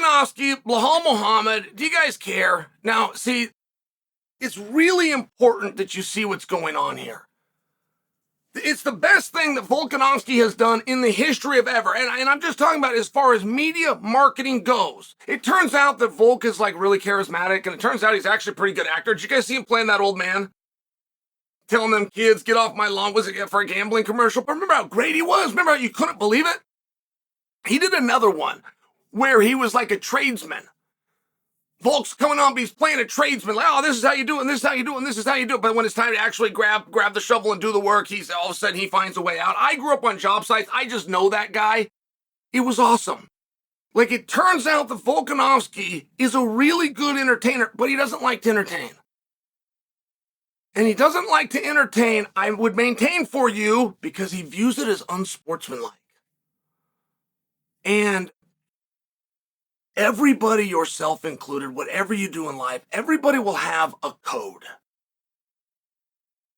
Volkanovski, Belal Muhammad, do you guys care? Now, see, it's really important that you see what's going on here. It's the best thing that Volkanovski has done in the history of ever. And I'm just talking about as far as media marketing goes. It turns out that Volk is like really charismatic, and it turns out he's actually a pretty good actor. Did you guys see him playing that old man? Telling them kids, get off my lawn. Was it for a gambling commercial? But remember how great he was? Remember how you couldn't believe it? He did another one where he was like a tradesman. Volk's coming on, but he's playing a tradesman. Like, oh, this is how you do it, and this is how you do it, and this is how you do it. But when it's time to actually grab the shovel and do the work, he's all of a sudden he finds a way out. I grew up on job sites. I just know that guy. It was awesome. Like, it turns out that Volkanovski is a really good entertainer, but he doesn't like to entertain. And he doesn't like to entertain, I would maintain for you, because he views it as unsportsmanlike. And everybody, yourself included, whatever you do in life, everybody will have a code.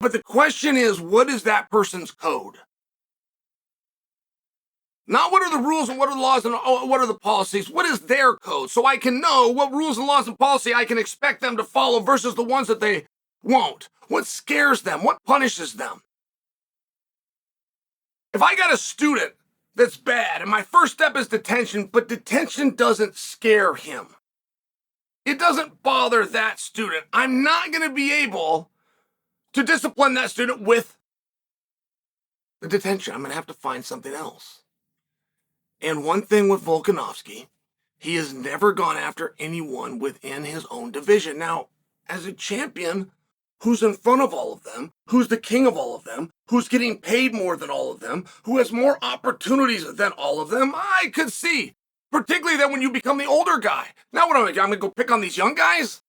But the question is, what is that person's code? Not what are the rules and what are the laws and what are the policies. What is their code? So I can know what rules and laws and policy I can expect them to follow versus the ones that they won't. What scares them? What punishes them? If I got a student that's bad, and my first step is detention, but detention doesn't scare him. It doesn't bother that student. I'm not going to be able to discipline that student with the detention. I'm going to have to find something else. And one thing with Volkanovski, he has never gone after anyone within his own division. Now, as a champion, who's in front of all of them, who's the king of all of them, who's getting paid more than all of them, who has more opportunities than all of them, I could see. Particularly then when you become the older guy. Now what am I going to do? I'm going to go pick on these young guys?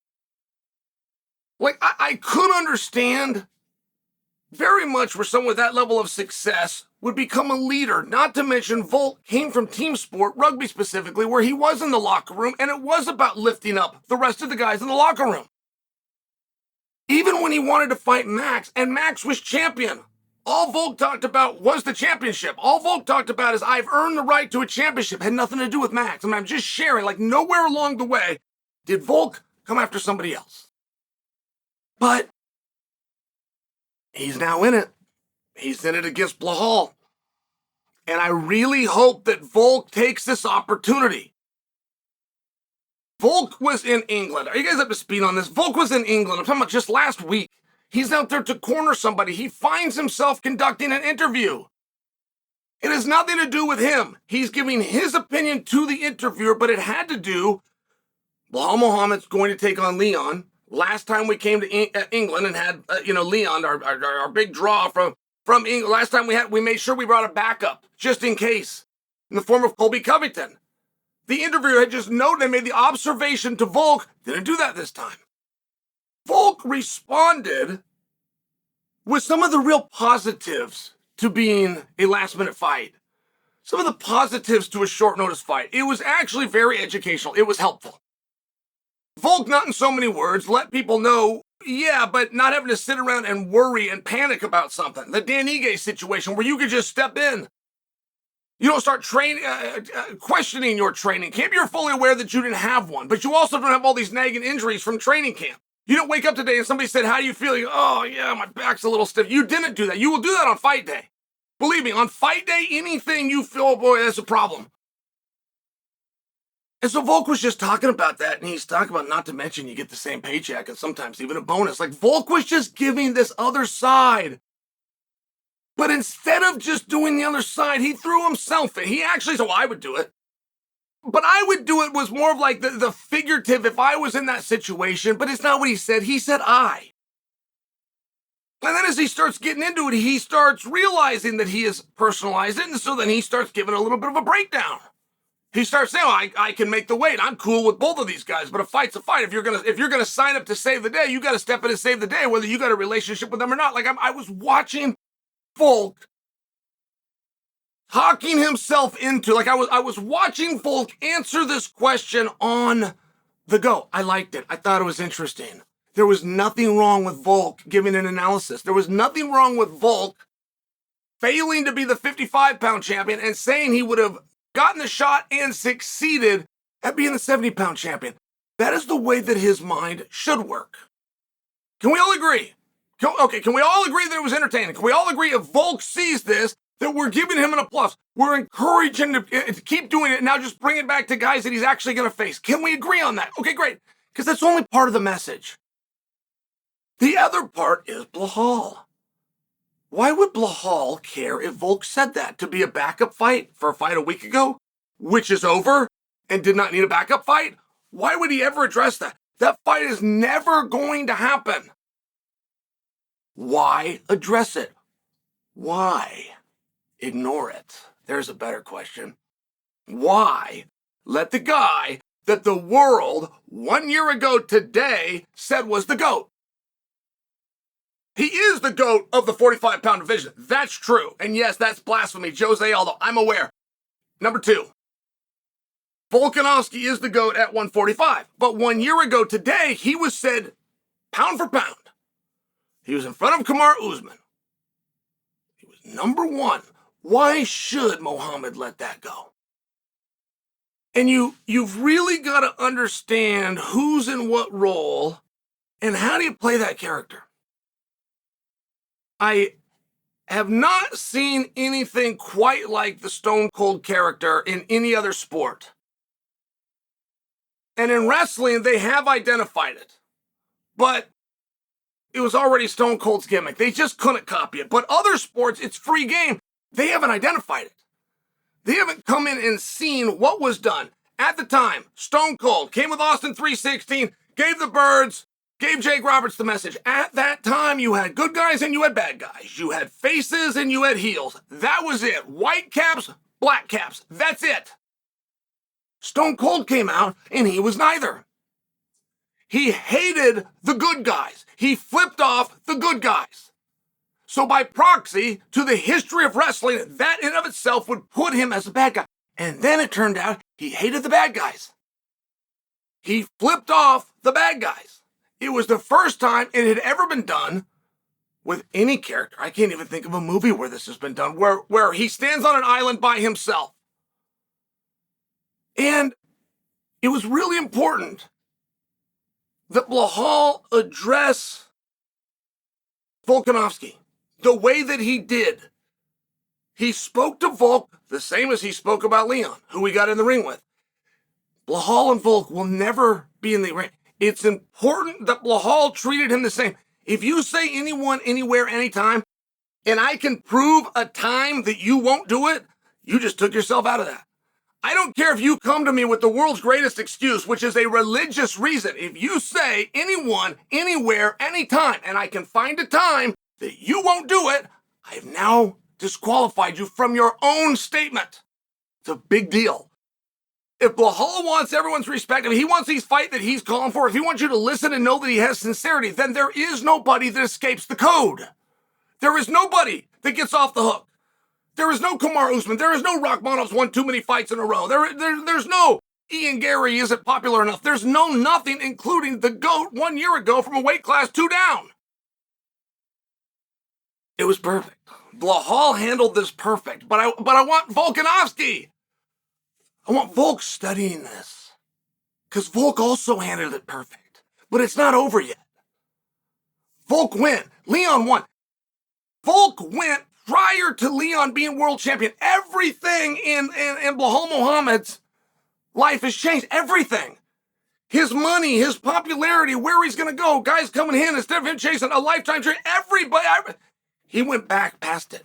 Like, I could understand very much where someone with that level of success would become a leader. Not to mention, Volk came from team sport, rugby specifically, where he was in the locker room, and it was about lifting up the rest of the guys in the locker room. Even when he wanted to fight Max, and Max was champion, all Volk talked about was the championship. All Volk talked about is, I've earned the right to a championship. It had nothing to do with Max. I mean, I'm just sharing, like, nowhere along the way did Volk come after somebody else. But he's now in it. He's in it against Belal. And I really hope that Volk takes this opportunity. Volk was in England. Are you guys up to speed on this? Volk was in England. I'm talking about just last week. He's out there to corner somebody. He finds himself conducting an interview. It has nothing to do with him. He's giving his opinion to the interviewer, but it had to do, Belal Muhammad's going to take on Leon. Last time we came to England and had, Leon, our big draw from England. Last time we made sure we brought a backup, just in case, in the form of Colby Covington. The interviewer had just noted and made the observation to Volk, didn't do that this time. Volk responded with some of the real positives to being a last-minute fight. Some of the positives to a short-notice fight. It was actually very educational. It was helpful. Volk, not in so many words, let people know, yeah, but not having to sit around and worry and panic about something. The Dan Ige situation where you could just step in. You don't start questioning your training camp. You're fully aware that you didn't have one, but you also don't have all these nagging injuries from training camp. You don't wake up today and somebody said, how do you feel? You go, oh, yeah, my back's a little stiff. You didn't do that. You will do that on fight day. Believe me, on fight day, anything you feel, oh boy, that's a problem. And so Volk was just talking about that, and he's talking about, not to mention you get the same paycheck and sometimes even a bonus. Like, Volk was just giving this other side. But instead of just doing the other side, he threw himself in. He actually said, well, I would do it. But I would do it was more of like the figurative if I was in that situation, but it's not what he said. He said I. And then as he starts getting into it, he starts realizing that he has personalized it, and so then he starts giving a little bit of a breakdown. He starts saying, oh, I can make the weight. I'm cool with both of these guys, but a fight's a fight. If you're gonna sign up to save the day, you got to step in and save the day, whether you got a relationship with them or not. Like I was watching Volk talking himself into, like I was watching Volk answer this question on the go. I liked it. I thought it was interesting. There was nothing wrong with Volk giving an analysis. There was nothing wrong with Volk failing to be the 55-pound champion and saying he would have gotten the shot and succeeded at being the 70-pound champion. That is the way that his mind should work. Can we all agree? Can we all agree that it was entertaining? Can we all agree if Volk sees this, that we're giving him an applause? We're encouraging him to keep doing it and now just bring it back to guys that he's actually going to face. Can we agree on that? Okay, great. Because that's only part of the message. The other part is Belal. Why would Belal care if Volk said that? To be a backup fight for a fight a week ago, which is over and did not need a backup fight? Why would he ever address that? That fight is never going to happen. Why address it? Why ignore it? There's a better question. Why let the guy that the world 1 year ago today said was the GOAT? He is the GOAT of the 45-pound division. That's true. And yes, that's blasphemy. Jose Aldo, I'm aware. Number 2. Volkanovski is the GOAT at 145. But 1 year ago today, he was said pound for pound. He was in front of Kamaru Usman. He was number 1. Why should Muhammad let that go? And you've really got to understand who's in what role and how do you play that character. I have not seen anything quite like the Stone Cold character in any other sport. And in wrestling, they have identified it. But it was already Stone Cold's gimmick. They just couldn't copy it. But other sports, it's free game. They haven't identified it. They haven't come in and seen what was done. At the time, Stone Cold came with Austin 316, gave the birds, gave Jake Roberts the message. At that time, you had good guys and you had bad guys. You had faces and you had heels. That was it. White caps, black caps. That's it. Stone Cold came out and he was neither. He hated the good guys. He flipped off the good guys. So by proxy, to the history of wrestling, that in of itself would put him as a bad guy. And then it turned out he hated the bad guys. He flipped off the bad guys. It was the first time it had ever been done with any character. I can't even think of a movie where this has been done, where he stands on an island by himself. And it was really important that Belal address Volkanovski the way that he did. He spoke to Volk the same as he spoke about Leon, who we got in the ring with. Belal and Volk will never be in the ring. It's important that Belal treated him the same. If you say anyone, anywhere, anytime, and I can prove a time that you won't do it, you just took yourself out of that. I don't care if you come to me with the world's greatest excuse, which is a religious reason. If you say anyone, anywhere, anytime, and I can find a time that you won't do it, I have now disqualified you from your own statement. It's a big deal. If Belal wants everyone's respect, if he wants these fight that he's calling for, if he wants you to listen and know that he has sincerity, then there is nobody that escapes the code. There is nobody that gets off the hook. There is no Kamaru Usman. There is no Rachmanov's won too many fights in a row. There's no Ian Gary isn't popular enough. There's no nothing, including the GOAT 1 year ago from a weight class 2 down. It was perfect. Belal handled this perfect, but I want Volkanovski. I want Volk studying this, because Volk also handled it perfect. But it's not over yet. Volk went. Leon won. Volk went prior to Leon being world champion. Everything in Belal Muhammad's life has changed. Everything. His money, his popularity, where he's going to go, guys coming in instead of him chasing a lifetime dream. Everybody, he went back past it.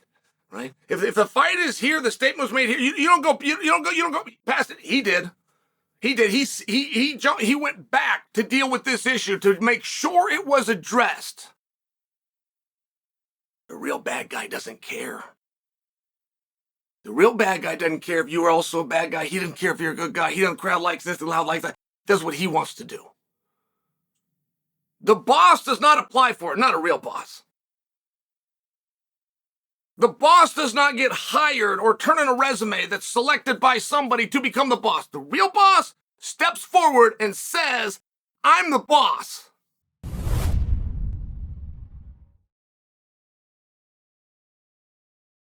Right? If the fight is here, the statement was made here. You don't go past it. He did. He went back to deal with this issue to make sure it was addressed. The real bad guy doesn't care. The real bad guy doesn't care if you are also a bad guy. He doesn't care if you're a good guy. He doesn't crowd likes this, the loud likes that. Does what he wants to do. The boss does not apply for it. Not a real boss. The boss does not get hired or turn in a resume that's selected by somebody to become the boss. The real boss steps forward and says, I'm the boss.